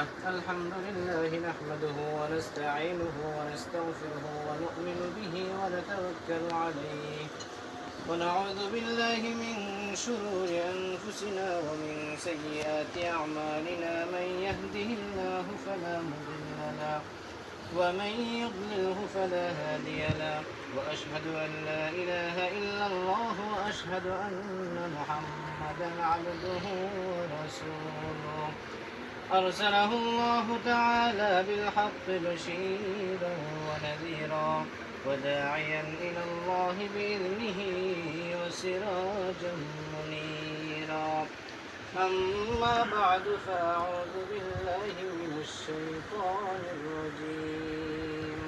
الحمد لله نحمده ونستعينه ونستغفره ونؤمن به ونتوكل عليه ونعوذ بالله من شرور أنفسنا ومن سيئات أعمالنا من يهده الله فلا مضل له ومن يضلله فلا هادي له وأشهد أن لا إله إلا الله وأشهد أن محمدا عبده ورسوله أرسله الله تعالى بالحق بشيرا ونذيرا وداعيا إلى الله بإذنه وسراجا منيرا أما بعد فأعوذ بالله من الشيطان الرجيم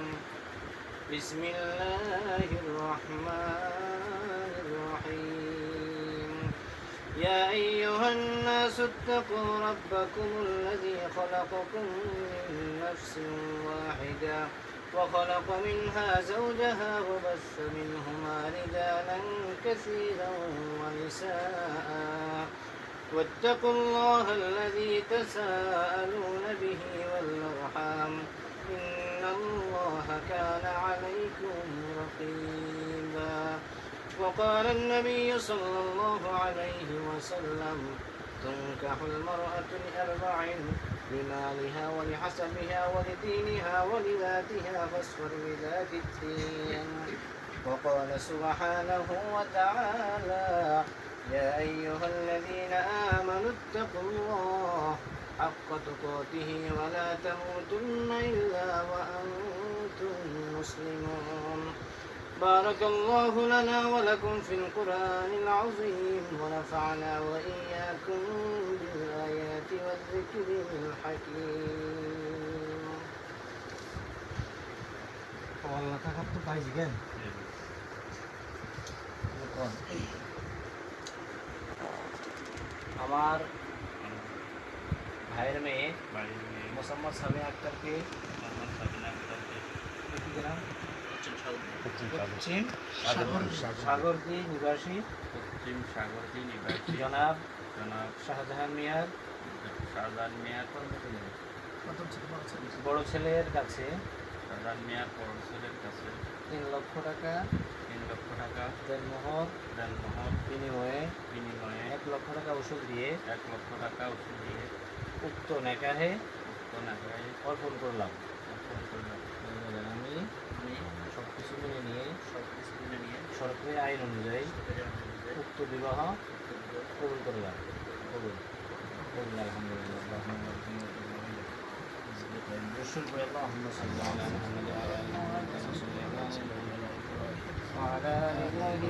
بسم الله الرحمن الرحيم يا أيها الناس اتقوا ربكم الذي خلقكم من نفس واحدة وخلق منها زوجها وبث منهما رجالا كثيرا ونساء واتقوا الله الذي تساءلون به والأرحام إن الله كان عليكم رقيبا وقال النبي صلى الله عليه وسلم تنكح المرأة لأربع لمالها ولحسبها ولدينها ولذاتها فاصفر بذات الدين وقال سبحانه وتعالى يا أيها الذين آمنوا اتقوا الله حق تقاته ولا تموتن إلا وأنتم مسلمون بارك الله لنا ولكم في القرآن العظيم ونفعنا وإياكم بالآيات والذكر الحكيم. والله كاتب بايز جن. আমার ভাইয়ের মেয়ে মোসাম্মদ সামি আক্তারকে পশ্চিম সাগরদী নিবাসী জনাব শাহজাহান মিয়ার বড় ছেলের কাছে 3 লক্ষ টাকা দেনমোহর বিনিময়ে 1 লক্ষ টাকা ওষুধ দিয়ে উক্ত নেকাহে অর্পণ করলাম। আমি সব কিছু মেনে নিয়ে সরকারি আইন অনুযায়ী উক্ত বিবাহ কবুল করলাম। আলহামদুলিল্লাহ। وعلى آل الله